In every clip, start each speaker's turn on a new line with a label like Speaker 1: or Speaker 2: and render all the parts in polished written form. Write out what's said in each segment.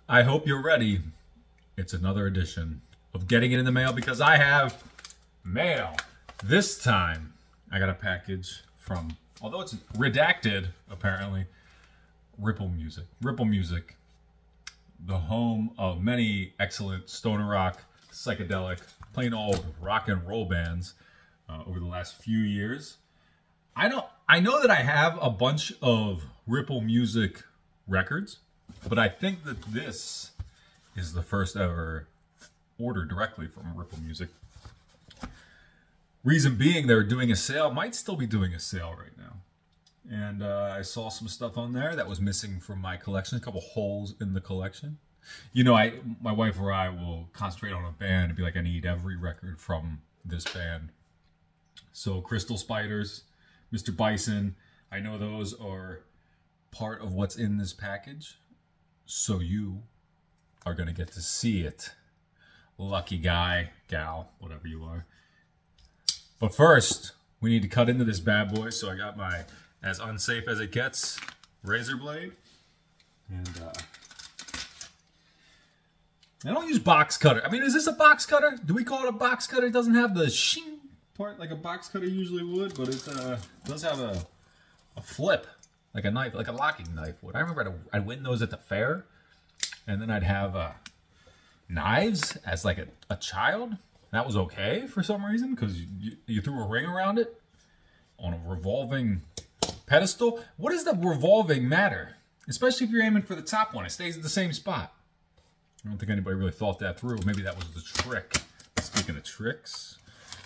Speaker 1: I hope you're ready. It's another edition of Getting It in the Mail because I have mail. This time, I got a package from, although it's redacted, apparently, Ripple Music. Ripple Music, the home of many excellent stoner rock, psychedelic, plain old rock and roll bands over the last few years. I know that I have a bunch of Ripple Music records, but I think that this is the first ever order directly from Ripple Music. Reason being, they're doing a sale, might still be doing a sale right now. And I saw some stuff on there that was missing from my collection, a couple holes in the collection. You know, my wife or I will concentrate on a band and be like, I need every record from this band. So Crystal Spiders, Mr. Bison, I know those are part of what's in this package. So you are going to get to see it. Lucky guy, gal, whatever you are. But first, we need to cut into this bad boy. So I got my, as unsafe as it gets, razor blade. And I don't use box cutter. I mean, is this a box cutter? Do we call it a box cutter? It doesn't have the shing part like a box cutter usually would, but it does have a flip, like a knife, like a locking knife would. I remember I'd win those at the fair, and then I'd have knives as like a child. That was okay for some reason, because you threw a ring around it on a revolving pedestal. What does the revolving matter? Especially if you're aiming for the top one. It stays at the same spot. I don't think anybody really thought that through. Maybe that was the trick. Speaking of tricks,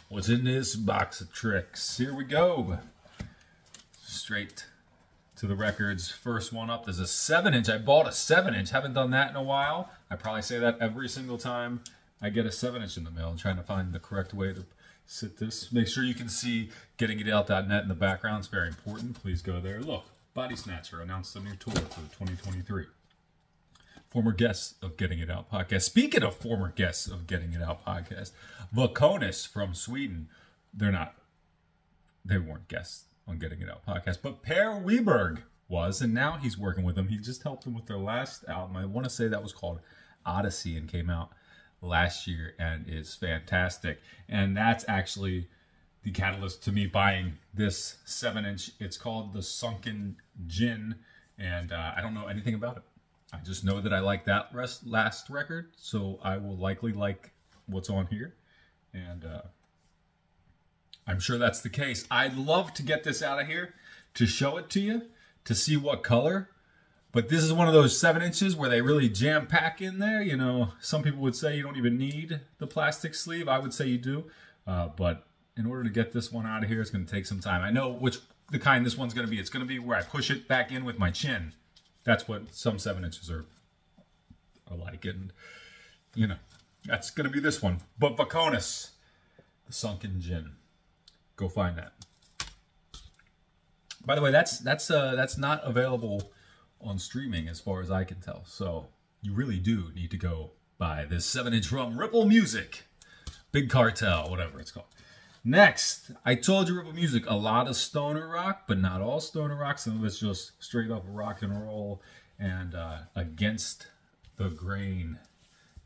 Speaker 1: what's in this box of tricks? Here we go. Straight to the records. First one up, there's a 7-inch. I bought a 7-inch. Haven't done that in a while. I probably say that every single time I get a 7-inch in the mail. I'm trying to find the correct way to sit this. Make sure you can see gettingitout.net in the background. It's very important. Please go there. Look, Body Snatcher announced a new tour for 2023. Former guests of Getting It Out podcast. Speaking of former guests of Getting It Out podcast, Vakonis from Sweden. They weren't guests on Getting It Out podcast, but Per Wiberg was, and now he's working with them. He just helped them with their last album. I want to say that was called Odyssey and came out last year and is fantastic. And that's actually the catalyst to me buying this 7-inch. It's called the Sunken Gin, and I don't know anything about it. I just know that I like that last record, so I will likely like what's on here. And I'm sure that's the case. I'd love to get this out of here to show it to you, to see what color. But this is one of those 7-inches where they really jam-pack in there. You know, some people would say you don't even need the plastic sleeve. I would say you do. But in order to get this one out of here, it's going to take some time. I know the kind this one's going to be. It's going to be where I push it back in with my chin. That's what some 7-inches are like. And, you know, that's going to be this one. But Vakonis, the Sunken Gin. Go find that. By the way, that's not available on streaming as far as I can tell. So you really do need to go buy this 7-inch from Ripple Music. Big Cartel, whatever it's called. Next, I told you Ripple Music, a lot of stoner rock, but not all stoner rock. Some of it's just straight up rock and roll. And Against the Grain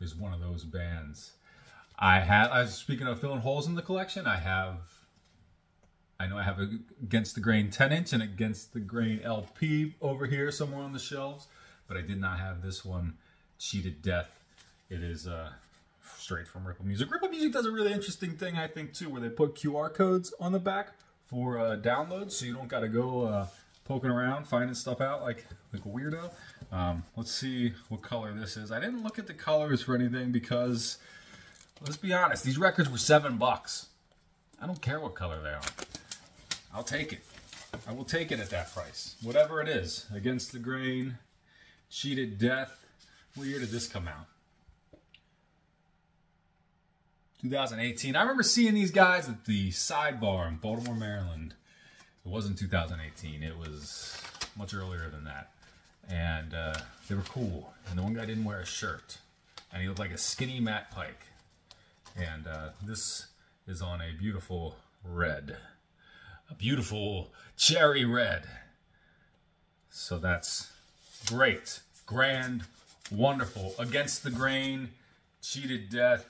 Speaker 1: is one of those bands. I was speaking of filling holes in the collection. I know I have Against the Grain 10-inch and Against the Grain LP over here somewhere on the shelves, but I did not have this one, Cheated Death. It is straight from Ripple Music. Ripple Music does a really interesting thing, I think, too, where they put QR codes on the back for downloads, so you don't got to go poking around, finding stuff out like a weirdo. Let's see what color this is. I didn't look at the colors for anything because, let's be honest, these records were $7. I don't care what color they are. I'll take it. I will take it at that price. Whatever it is. Against the Grain, Cheated Death. What year did this come out? 2018. I remember seeing these guys at the Sidebar in Baltimore, Maryland. It wasn't 2018. It was much earlier than that. And they were cool. And the one guy didn't wear a shirt. And he looked like a skinny Matt Pike. And this is on a beautiful red. A beautiful cherry red. So that's great. Grand Wonderful. Against the Grain, Cheated Death.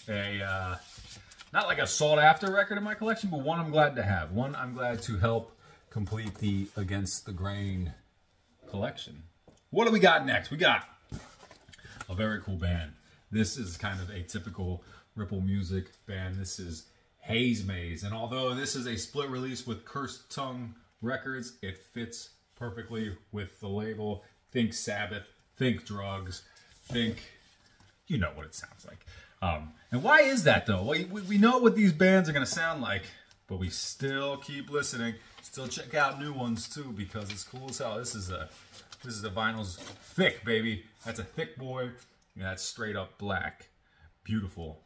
Speaker 1: Not like a sought after record in my collection, but one I'm glad to have. One I'm glad to help complete the Against the Grain collection. What do we got next? We got a very cool band. This is kind of a typical Ripple Music band. This is Haze Maze. And although this is a split release with Cursed Tongue Records, it fits perfectly with the label. Think Sabbath, think drugs, think, you know what it sounds like. And why is that though? Well, we know what these bands are going to sound like, but we still keep listening. Still check out new ones too, because it's cool as hell. This is the vinyl's thick, baby. That's a thick boy. And that's straight up black. Beautiful.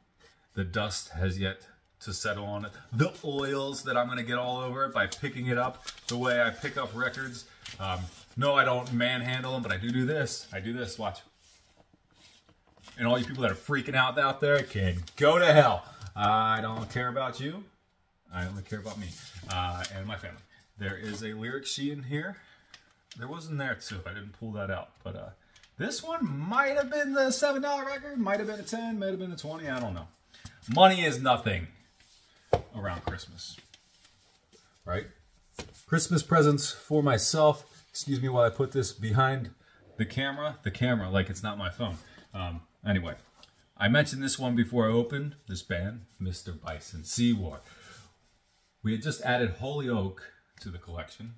Speaker 1: The dust has yet to settle on it. The oils that I'm going to get all over it by picking it up the way I pick up records. No, I don't manhandle them, but I do this. I do this. Watch. And all you people that are freaking out there can go to hell. I don't care about you. I only care about me and my family. There is a lyric sheet in here. There wasn't there too. I didn't pull that out. But this one might have been the $7 record. Might have been a 10. Might have been a 20. I don't know. Money is nothing around Christmas. Right? Christmas presents for myself. Excuse me while I put this behind the camera. The camera, like it's not my phone. Anyway, I mentioned this one before I opened. This band, Mr. Bison Sea War. We had just added Holyoke to the collection,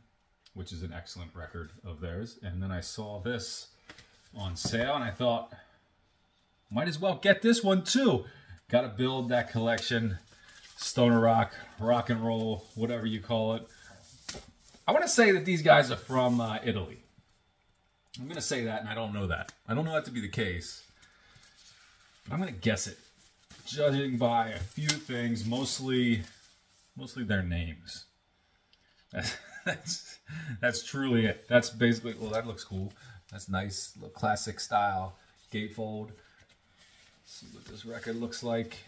Speaker 1: which is an excellent record of theirs. And then I saw this on sale and I thought, might as well get this one too. Got to build that collection. Stoner rock, rock and roll, whatever you call it. I want to say that these guys are from Italy. I'm going to say that, and I don't know that. I don't know that to be the case. But I'm going to guess it. Judging by a few things, mostly their names. That's truly it. That's basically, well, that looks cool. That's nice, little classic style gatefold. Let's see what this record looks like.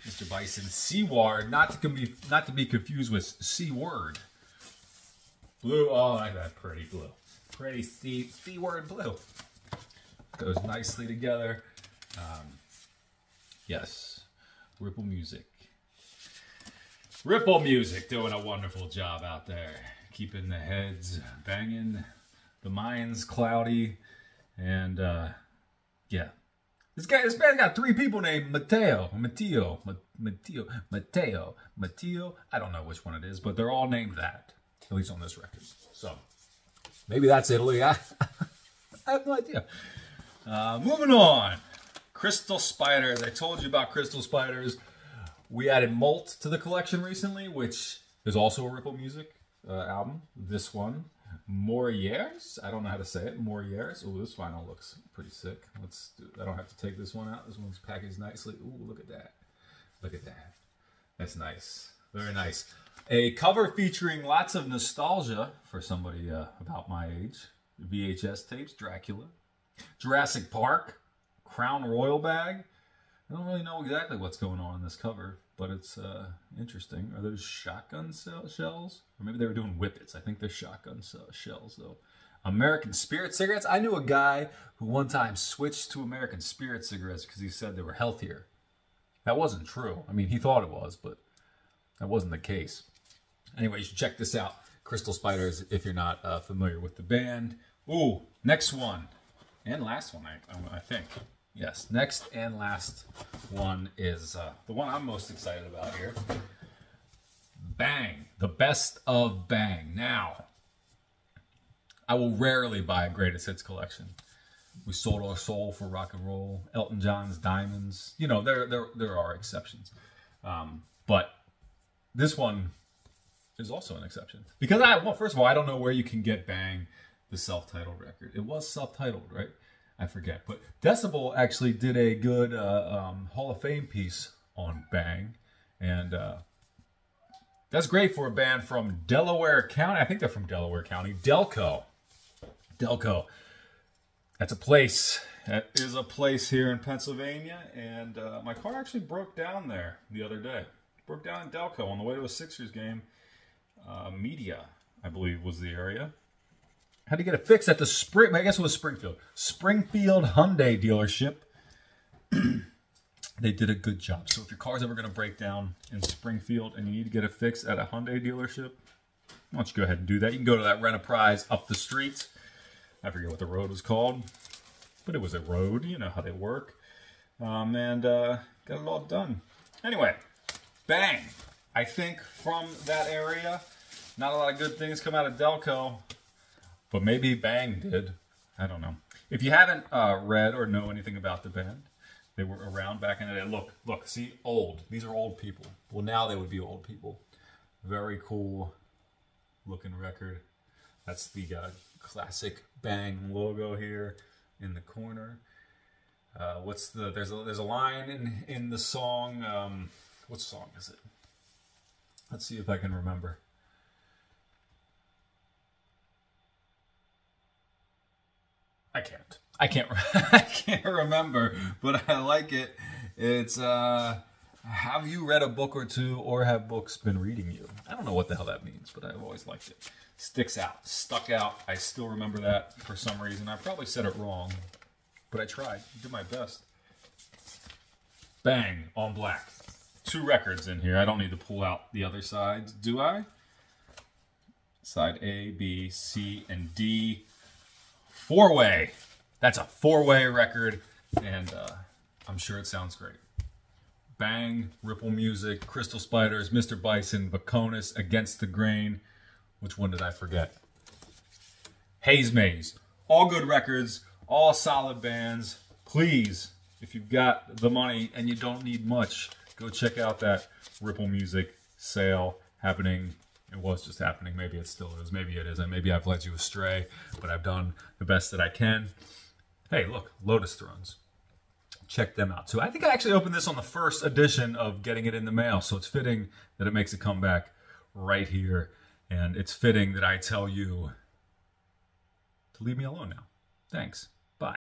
Speaker 1: Mr. Bison Seaward, not to be confused with Seaward. Blue, oh, I like that pretty blue. Pretty Seaward blue. Goes nicely together. Yes, Ripple Music. Ripple Music doing a wonderful job out there. Keeping the heads banging, the minds cloudy, and yeah. This band got 3 people named Matteo. I don't know which one it is, but they're all named that, at least on this record. So maybe that's Italy. I have no idea. Moving on. Crystal Spiders. I told you about Crystal Spiders. We added Molt to the collection recently, which is also a Ripple Music album. This one, Morières. I don't know how to say it. Morières. Oh, this vinyl looks pretty sick. Let's do. I don't have to take this one out. This one's packaged nicely. Ooh, look at that. Look at that. That's nice. Very nice. A cover featuring lots of nostalgia for somebody about my age. VHS tapes, Dracula, Jurassic Park, Crown Royal bag. I don't really know exactly what's going on in this cover, but it's interesting. Are those shotgun shells? Or maybe they were doing whippets. I think they're shotgun shells, though. American Spirit cigarettes. I knew a guy who one time switched to American Spirit cigarettes because he said they were healthier. That wasn't true. I mean, he thought it was, but that wasn't the case. Anyway, you should check this out. Crystal Spiders, if you're not familiar with the band. Ooh, next one. And last one, I think. Yes, next and last one is the one I'm most excited about here. Bang. The best of Bang. Now, I will rarely buy a greatest hits collection. We sold our soul for rock and roll. Elton John's Diamonds. You know, there are exceptions. But this one is also an exception. Because, well, first of all, I don't know where you can get Bang, the self-titled record. It was self-titled, right? I forget. But Decibel actually did a good Hall of Fame piece on Bang. And that's great for a band from Delaware County. I think they're from Delaware County. Delco. Delco. That's a place. That is a place here in Pennsylvania. And my car actually broke down there the other day. Broke down in Delco on the way to a Sixers game. Media, I believe, was the area. Had to get it fixed at the I guess it was Springfield Hyundai dealership. They did a good job. So if your car's ever going to break down in Springfield and you need to get it fixed at a Hyundai dealership, why don't you go ahead and do that. You can go to that Rent-A-Prize up the street. I forget what the road was called, but it was a road. You know how they work. And got it all done. Anyway, Bang. I think from that area, not a lot of good things come out of Delco, but maybe Bang did. I don't know. If you haven't read or know anything about the band, they were around back in the day. Look, see, old. These are old people. Well, now they would be old people. Very cool looking record. That's the classic Bang logo here in the corner. There's a line in the song. What song is it? Let's see if I can remember. I can't remember, but I like it. It's have you read a book or two, or have books been reading you? I don't know what the hell that means, but I've always liked it. Sticks out, stuck out. I still remember that for some reason. I probably said it wrong, but I tried. Did my best. Bang on black. 2 records in here. I don't need to pull out the other sides, do I? Side A, B, C, and D. 4-way. That's a 4-way record, and I'm sure it sounds great. Bang, Ripple Music, Crystal Spiders, Mr. Bison, Vaconis, Against the Grain. Which one did I forget? Haze Maze. All good records, all solid bands. Please, if you've got the money and you don't need much, go check out that Ripple Music sale happening. It was just happening. Maybe it still is. Maybe it isn't. Maybe I've led you astray, but I've done the best that I can. Hey, look, Lotus Thrones. Check them out too. I think I actually opened this on the first edition of getting it in the mail, so it's fitting that it makes a comeback right here. And it's fitting that I tell you to leave me alone now. Thanks. Bye.